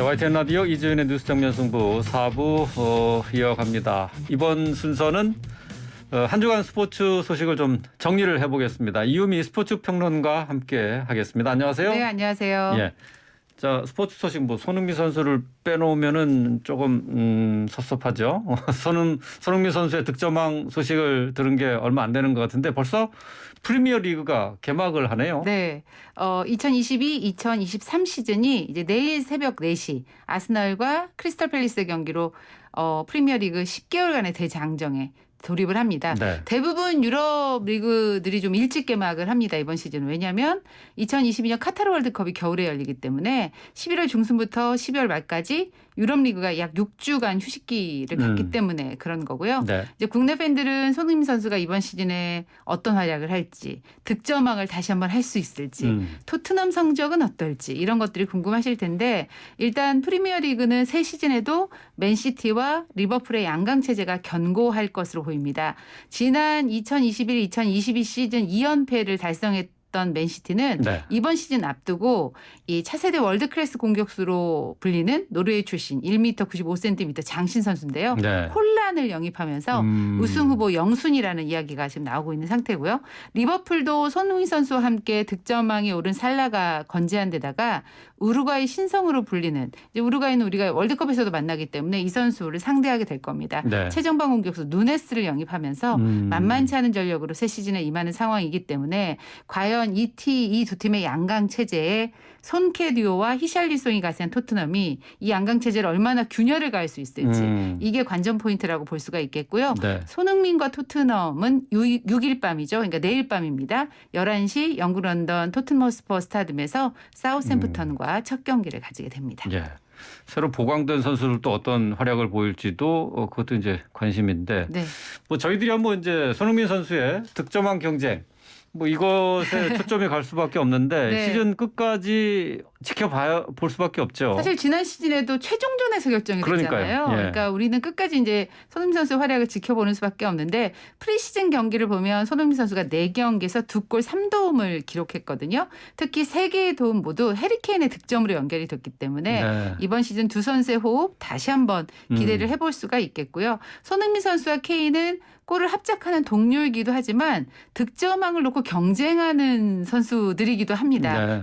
YTN 라디오 이주연의 뉴스 정면 승부 4부 이어갑니다. 이번 순서는 한 주간 스포츠 소식을 좀 정리를 해보겠습니다. 이유미 스포츠 평론가 함께 하겠습니다. 안녕하세요. 네, 안녕하세요. 예. 자, 스포츠 소식 손흥민 선수를 빼놓으면은 조금 섭섭하죠. 손흥민 선수의 득점왕 소식을 들은 게 얼마 안 되는 것 같은데 벌써 프리미어 리그가 개막을 하네요. 네. 2022-2023 시즌이 이제 내일 새벽 4시 아스널과 크리스탈 팰리스 경기로 프리미어 리그 10개월간의 대장정에 돌입을 합니다. 네. 대부분 유럽 리그들이 좀 일찍 개막을 합니다. 이번 시즌은. 왜냐하면 2022년 카타르 월드컵이 겨울에 열리기 때문에 11월 중순부터 12월 말까지 유럽 리그가 약 6주간 휴식기를 갖기 때문에 그런 거고요. 네. 이제 국내 팬들은 손흥민 선수가 이번 시즌에 어떤 활약을 할지, 득점왕을 다시 한번 할 수 있을지, 토트넘 성적은 어떨지 이런 것들이 궁금하실 텐데 일단 프리미어 리그는 새 시즌에도 맨시티와 리버풀의 양강 체제가 견고할 것으로 보입니다. 지난 2021-2022 시즌 2연패를 달성했던 맨시티는 네. 이번 시즌 앞두고 이 차세대 월드클래스 공격수로 불리는 노르웨이 출신 1m 95cm 장신 선수인데요. 네. 홀란을 영입하면서 우승 후보 영순이라는 이야기가 지금 나오고 있는 상태고요. 리버풀도 손흥민 선수와 함께 득점왕에 오른 살라가 건재한 데다가 우루과이 신성으로 불리는 이제 우루과이는 우리가 월드컵에서도 만나기 때문에 이 선수를 상대하게 될 겁니다. 네. 최정방 공격수 누네스를 영입하면서 만만치 않은 전력으로 새 시즌에 임하는 상황이기 때문에 과연 이 두 팀의 양강 체제에 손케 듀오와 히샬리송이 가세한 토트넘이 이 양강 체제를 얼마나 균열을 가할 수 있을지 이게 관전 포인트라고 볼 수가 있겠고요. 네. 손흥민과 토트넘은 6일 밤이죠. 그러니까 내일 밤입니다. 11시 영국 런던 토트넘 호스퍼 스타디움에서 사우샘프턴과 첫 경기를 가지게 됩니다. 예. 새로 보강된 선수들 또 어떤 활약을 보일지도 그것도 이제 관심인데 네. 뭐 저희들이 한번 이제 손흥민 선수의 득점왕 경쟁 뭐 이것에 초점이 갈 수밖에 없는데 네. 시즌 끝까지 지켜봐야 볼 수밖에 없죠. 사실 지난 시즌에도 최종전에서 결정이 그러니까요. 됐잖아요. 예. 그러니까 우리는 끝까지 이제 손흥민 선수의 활약을 지켜보는 수밖에 없는데 프리시즌 경기를 보면 손흥민 선수가 4경기에서 2골 3도움을 기록했거든요. 특히 3개의 도움 모두 해리케인의 득점으로 연결이 됐기 때문에 네. 이번 시즌 두 선수의 호흡 다시 한번 기대를 해볼 수가 있겠고요. 손흥민 선수와 케인은 골을 합작하는 동료이기도 하지만 득점왕을 놓고 경쟁하는 선수들이기도 합니다. 네.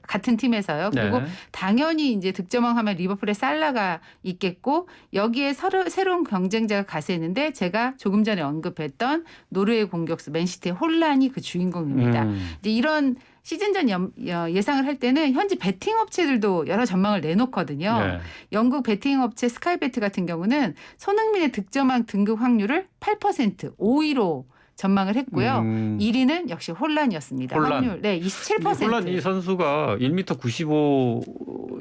같은 팀에서요. 그리고 네. 당연히 이제 득점왕 하면 리버풀의 살라가 있겠고 여기에 새로운 경쟁자가 가세했는데 제가 조금 전에 언급했던 노르웨이 공격수 맨시티의 홀란이 그 주인공입니다. 이제 이런 시즌전 예상을 할 때는 현지 베팅 업체들도 여러 전망을 내놓거든요. 네. 영국 베팅 업체 스카이베트 같은 경우는 손흥민의 득점왕 등극 확률을 8% 5위로 전망을 했고요. 1위는 역시 홀란이었습니다. 홀란. 확률 27%. 홀란 이 선수가 1m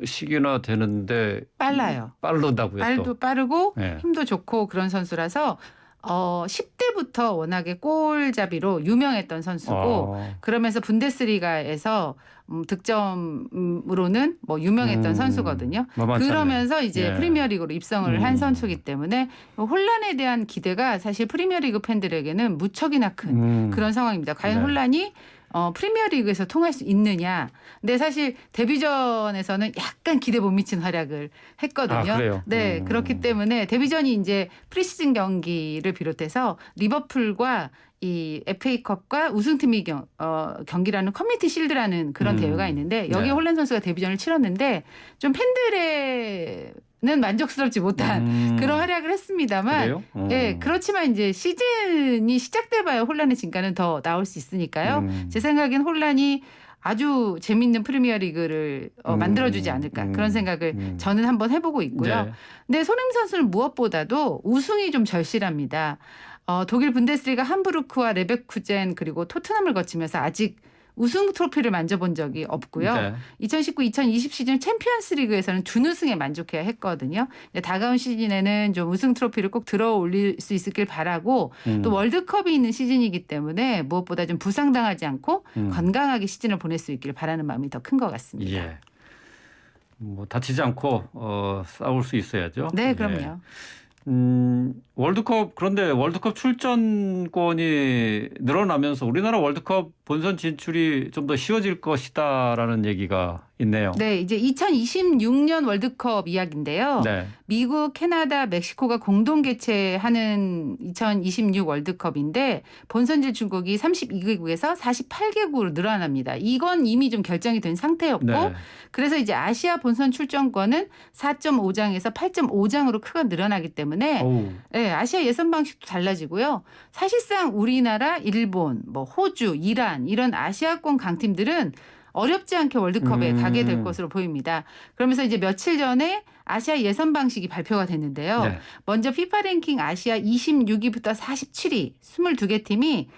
95씩이나 되는데 빨라요. 빠르다고요. 발도 빠르고 네. 힘도 좋고 그런 선수라서 10대부터 워낙에 골잡이로 유명했던 선수고 그러면서 분데스리가에서 득점으로는 뭐 유명했던 선수거든요. 그러면서 이제 예. 프리미어리그로 입성을 한 선수이기 때문에 홀란에 대한 기대가 사실 프리미어리그 팬들에게는 무척이나 큰 그런 상황입니다. 과연 네. 홀란이 프리미어리그에서 통할 수 있느냐. 근데 사실 데뷔전에서는 약간 기대 못 미친 활약을 했거든요. 아, 그래요? 네, 그렇기 때문에 데뷔전이 이제 프리시즌 경기를 비롯해서 리버풀과 이 FA컵과 우승팀이 경기라는 커뮤니티 실드라는 그런 대회가 있는데 여기에 네. 홀란 선수가 데뷔전을 치렀는데 좀 팬들의는 만족스럽지 못한 그런 활약을 했습니다만 그래요? 예, 그렇지만 이제 시즌이 시작돼봐야 홀란의 진가는 더 나올 수 있으니까요. 제 생각엔 홀란이 아주 재밌는 프리미어리그를 만들어주지 않을까 그런 생각을 저는 한번 해보고 있고요. 네. 근데 손흥민 선수는 무엇보다도 우승이 좀 절실합니다. 독일 분데스리가 함부르크와 레베쿠젠 그리고 토트넘을 거치면서 아직 우승 트로피를 만져본 적이 없고요. 네. 2019-2020 시즌 챔피언스 리그에서는 준우승에 만족해야 했거든요. 다가온 시즌에는 좀 우승 트로피를 꼭 들어 올릴 수 있길 바라고 또 월드컵이 있는 시즌이기 때문에 무엇보다 좀 부상당하지 않고 건강하게 시즌을 보낼 수 있기를 바라는 마음이 더 큰 것 같습니다. 예. 뭐 다치지 않고 싸울 수 있어야죠. 네, 그럼요. 그런데 월드컵 출전권이 늘어나면서 우리나라 월드컵 본선 진출이 좀 더 쉬워질 것이다라는 얘기가 있네요. 네, 이제 2026년 월드컵 이야기인데요. 네. 미국, 캐나다, 멕시코가 공동 개최하는 2026 월드컵인데 본선 진출국이 32개국에서 48개국으로 늘어납니다. 이건 이미 좀 결정이 된 상태였고 네. 그래서 이제 아시아 본선 출전권은 4.5장에서 8.5장으로 크게 늘어나기 때문에 어우. 네, 아시아 예선 방식도 달라지고요. 사실상 우리나라, 일본, 뭐 호주, 이란 이런 아시아권 강팀들은 어렵지 않게 월드컵에 가게 될 것으로 보입니다. 그러면서 이제 며칠 전에 아시아 예선 방식이 발표가 됐는데요. 네. 먼저 피파 랭킹 아시아 26위부터 47위 22개 팀이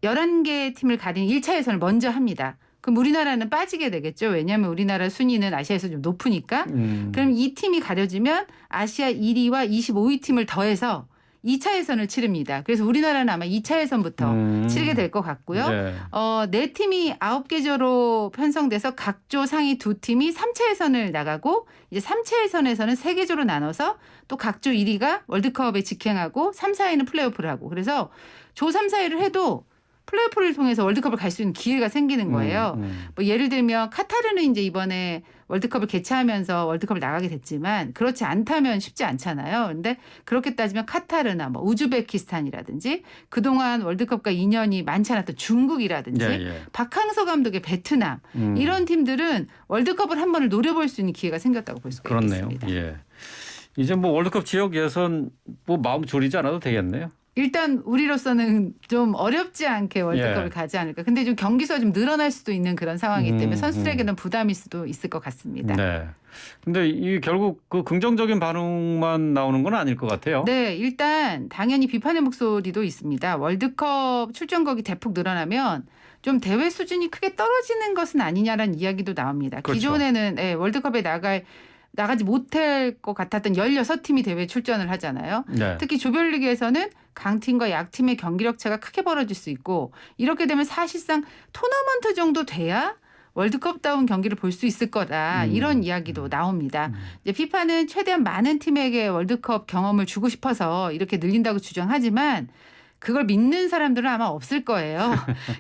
11개 팀을 가린 1차 예선을 먼저 합니다. 그럼 우리나라는 빠지게 되겠죠. 왜냐하면 우리나라 순위는 아시아에서 좀 높으니까. 그럼 이 팀이 가려지면 아시아 1위와 25위 팀을 더해서 2차 예선을 치릅니다. 그래서 우리나라는 아마 2차 예선부터 치르게 될 것 같고요. 네. 네 팀이 9개조로 편성돼서 각 조 상위 2팀이 3차 예선을 나가고 이제 3차 예선에서는 3개조로 나눠서 또 각 조 1위가 월드컵에 직행하고 3, 4위는 플레이오프를 하고 그래서 조 3, 4위를 해도 플레이오프를 통해서 월드컵을 갈 수 있는 기회가 생기는 거예요. 뭐 예를 들면 카타르는 이제 이번에 월드컵을 개최하면서 월드컵을 나가게 됐지만 그렇지 않다면 쉽지 않잖아요. 그런데 그렇게 따지면 카타르나 뭐 우즈베키스탄이라든지 그동안 월드컵과 인연이 많지 않았던 중국이라든지 박항서 감독의 베트남 이런 팀들은 월드컵을 한 번을 노려볼 수 있는 기회가 생겼다고 볼 수가 있겠습니다. 예. 이제 뭐 월드컵 지역 예선 뭐 마음 졸이지 않아도 되겠네요. 일단 우리로서는 좀 어렵지 않게 월드컵을 가지 않을까. 근데 좀 경기 수가 좀 늘어날 수도 있는 그런 상황이기 때문에 선수들에게는 부담일 수도 있을 것 같습니다. 네. 근데 이 결국 그 긍정적인 반응만 나오는 건 아닐 것 같아요. 네, 일단 당연히 비판의 목소리도 있습니다. 월드컵 출전국이 대폭 늘어나면 좀 대회 수준이 크게 떨어지는 것은 아니냐라는 이야기도 나옵니다. 그렇죠. 기존에는 월드컵에 나가지 못할 것 같았던 16팀이 대회에 출전을 하잖아요. 네. 특히 조별리그에서는 강팀과 약팀의 경기력 차가 크게 벌어질 수 있고 이렇게 되면 사실상 토너먼트 정도 돼야 월드컵다운 경기를 볼 수 있을 거다. 이런 이야기도 나옵니다. 이제 피파는 최대한 많은 팀에게 월드컵 경험을 주고 싶어서 이렇게 늘린다고 주장하지만 그걸 믿는 사람들은 아마 없을 거예요.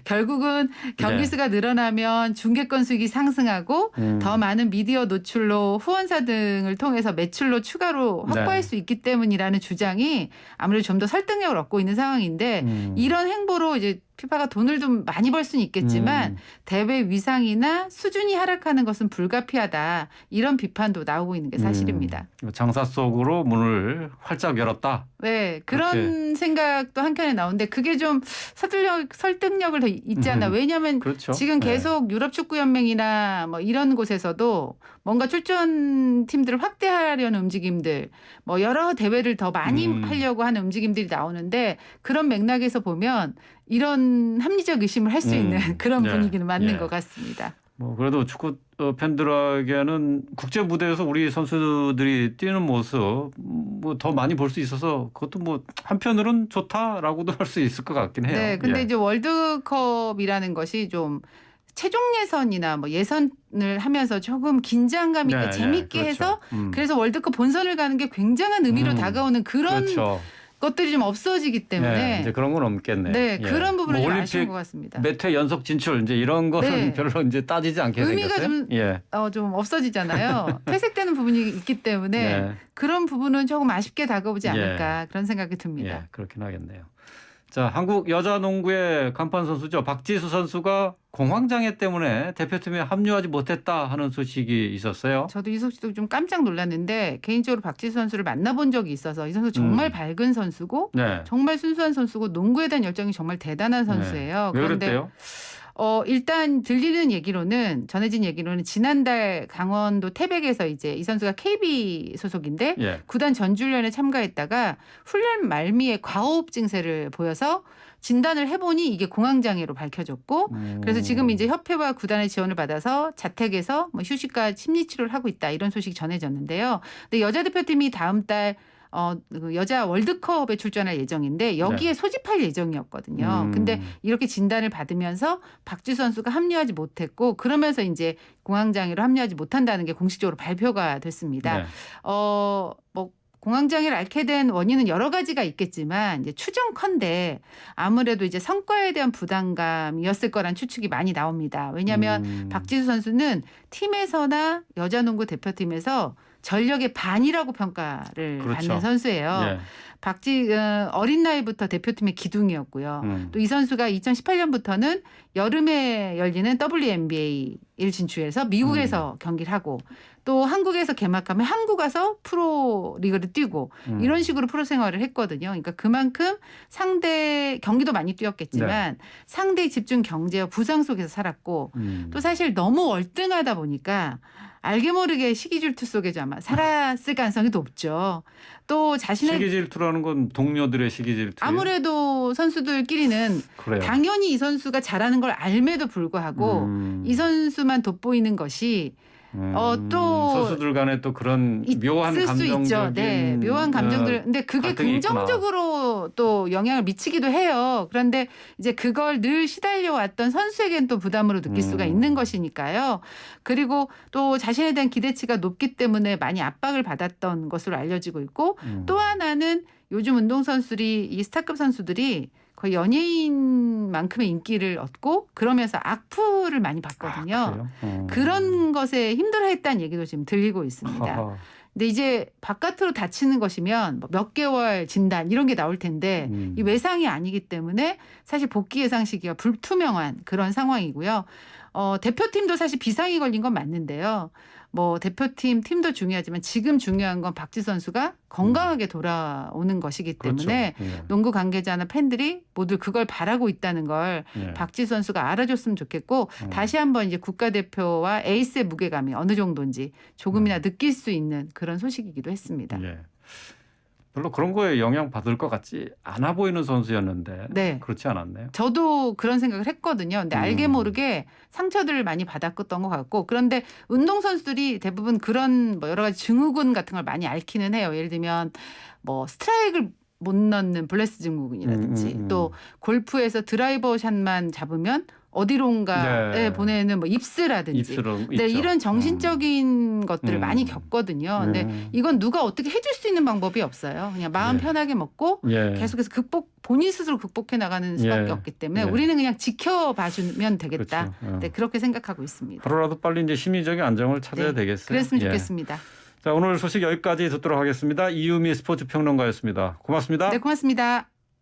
결국은 경기 수가 늘어나면 중계권 수익이 상승하고 더 많은 미디어 노출로 후원사 등을 통해서 매출로 추가로 확보할 수 있기 때문이라는 주장이 아무래도 좀 더 설득력을 얻고 있는 상황인데 이런 행보로 이제 피파가 돈을 좀 많이 벌 수는 있겠지만 대회 위상이나 수준이 하락하는 것은 불가피하다. 이런 비판도 나오고 있는 게 사실입니다. 장사 속으로 문을 활짝 열었다. 네, 그런 그렇게. 생각도 한켠에 나오는데 그게 좀 설득력을 더 있지 않나. 왜냐하면 그렇죠. 지금 계속 유럽 축구 연맹이나 뭐 이런 곳에서도 뭔가 출전 팀들을 확대하려는 움직임들, 뭐 여러 대회를 더 많이 하려고 하는 움직임들이 나오는데 그런 맥락에서 보면 이런 합리적 의심을 할 수 있는 그런 분위기는 맞는 것 같습니다. 뭐 그래도 축구 팬들에게는 국제 무대에서 우리 선수들이 뛰는 모습 뭐 더 많이 볼 수 있어서 그것도 뭐 한편으로는 좋다라고도 할 수 있을 것 같긴 해요. 네, 근데 이제 월드컵이라는 것이 좀 최종 예선이나 뭐 예선을 하면서 조금 긴장감 있게 재밌게 그렇죠. 해서 그래서 월드컵 본선을 가는 게 굉장한 의미로 다가오는 그런 그렇죠. 것들이 좀 없어지기 때문에 이제 그런 건 없겠네. 네, 그런 부분은 뭐 좀 아쉬운 것 같습니다. 몇 회 연속 진출 이제 이런 거는 별로 이제 따지지 않게 의미가 생겼어요. 좀 없어지잖아요. 퇴색되는 부분이 있기 때문에 그런 부분은 조금 아쉽게 다가오지 않을까 그런 생각이 듭니다. 예, 그렇긴 하겠네요. 자, 한국 여자 농구의 간판 선수죠. 박지수 선수가 공황장애 때문에 대표팀에 합류하지 못했다 하는 소식이 있었어요. 저도 이 소식도 좀 깜짝 놀랐는데 개인적으로 박지수 선수를 만나본 적이 있어서 이 선수 정말 밝은 선수고 정말 순수한 선수고 농구에 대한 열정이 정말 대단한 선수예요. 왜 그랬대요? 일단 들리는 얘기로는 전해진 얘기로는 지난달 강원도 태백에서 이제 이 선수가 KB 소속인데 구단 전주훈련에 참가했다가 훈련 말미에 과호흡 증세를 보여서 진단을 해보니 이게 공황장애로 밝혀졌고 그래서 지금 이제 협회와 구단의 지원을 받아서 자택에서 뭐 휴식과 심리치료를 하고 있다 이런 소식이 전해졌는데요. 근데 여자 대표팀이 다음 달 여자 월드컵에 출전할 예정인데 여기에 소집할 예정이었거든요. 근데 이렇게 진단을 받으면서 박지수 선수가 합류하지 못했고 그러면서 이제 공황장애로 합류하지 못한다는 게 공식적으로 발표가 됐습니다. 뭐 공황장애를 앓게 된 원인은 여러 가지가 있겠지만 이제 추정컨대 아무래도 이제 성과에 대한 부담감이었을 거란 추측이 많이 나옵니다. 왜냐하면 박지수 선수는 팀에서나 여자농구 대표팀에서 전력의 반이라고 평가를 그렇죠. 받는 선수예요. 예. 어린 나이부터 대표팀의 기둥이었고요. 또 이 선수가 2018년부터는 여름에 열리는 WNBA를 진출해서 미국에서 경기를 하고 또 한국에서 개막하면 한국 가서 프로 리그를 뛰고 이런 식으로 프로 생활을 했거든요. 그러니까 그만큼 상대 경기도 많이 뛰었겠지만 상대의 집중 경제와 부상 속에서 살았고 또 사실 너무 월등하다 보니까 알게 모르게 시기 질투 속에 아마 살았을 가능성이 높죠. 또 자신의 시기 질투라는 건 동료들의 시기 질투. 아무래도 선수들끼리는 그래요. 당연히 이 선수가 잘하는 걸 알매도 불구하고 이 선수만 돋보이는 것이 또 선수들 간에 또 그런 묘한 있을 수 감정적인 있죠. 네, 묘한 감정들. 근데 그게 갈등이 긍정적으로 또 영향을 미치기도 해요. 그런데 이제 그걸 늘 시달려 왔던 선수에겐 또 부담으로 느낄 수가 있는 것이니까요. 그리고 또 자신에 대한 기대치가 높기 때문에 많이 압박을 받았던 것으로 알려지고 있고 또 하나는 요즘 운동선수들이 이 스타급 선수들이 거의 연예인만큼의 인기를 얻고 그러면서 악플을 많이 받거든요. 그런 것에 힘들어했다는 얘기도 지금 들리고 있습니다. 근데 이제 바깥으로 다치는 것이면 몇 개월 진단 이런 게 나올 텐데 이 외상이 아니기 때문에 사실 복귀 예상 시기가 불투명한 그런 상황이고요. 대표팀도 사실 비상이 걸린 건 맞는데요. 뭐 대표팀 팀도 중요하지만 지금 중요한 건 박지수 선수가 건강하게 돌아오는 것이기 때문에 그렇죠. 예. 농구 관계자나 팬들이 모두 그걸 바라고 있다는 걸 예. 박지수 선수가 알아줬으면 좋겠고 다시 한번 이제 국가대표와 에이스의 무게감이 어느 정도인지 조금이나 느낄 수 있는 그런 소식이기도 했습니다. 예. 별로 그런 거에 영향 받을 것 같지 않아 보이는 선수였는데 네. 그렇지 않았네요. 저도 그런 생각을 했거든요. 근데 알게 모르게 상처들을 많이 받았던 것 같고 그런데 운동선수들이 대부분 그런 뭐 여러 가지 증후군 같은 걸 많이 앓기는 해요. 예를 들면 뭐 스트라이크를 못 넣는 블레스 증후군이라든지 또 골프에서 드라이버 샷만 잡으면 어디론가에 보내는 뭐 입스라든지 네, 이런 정신적인 것들을 많이 겪거든요. 근데 이건 누가 어떻게 해줄 수 있는 방법이 없어요. 그냥 마음 편하게 먹고 계속해서 본인 스스로 극복해 나가는 수밖에 없기 때문에 우리는 그냥 지켜봐주면 되겠다. 그렇죠. 네, 그렇게 생각하고 있습니다. 하루라도 빨리 이제 심리적인 안정을 찾아야 되겠어요. 그랬으면 좋겠습니다. 자, 오늘 소식 여기까지 듣도록 하겠습니다. 이유미 스포츠 평론가였습니다. 고맙습니다. 네, 고맙습니다.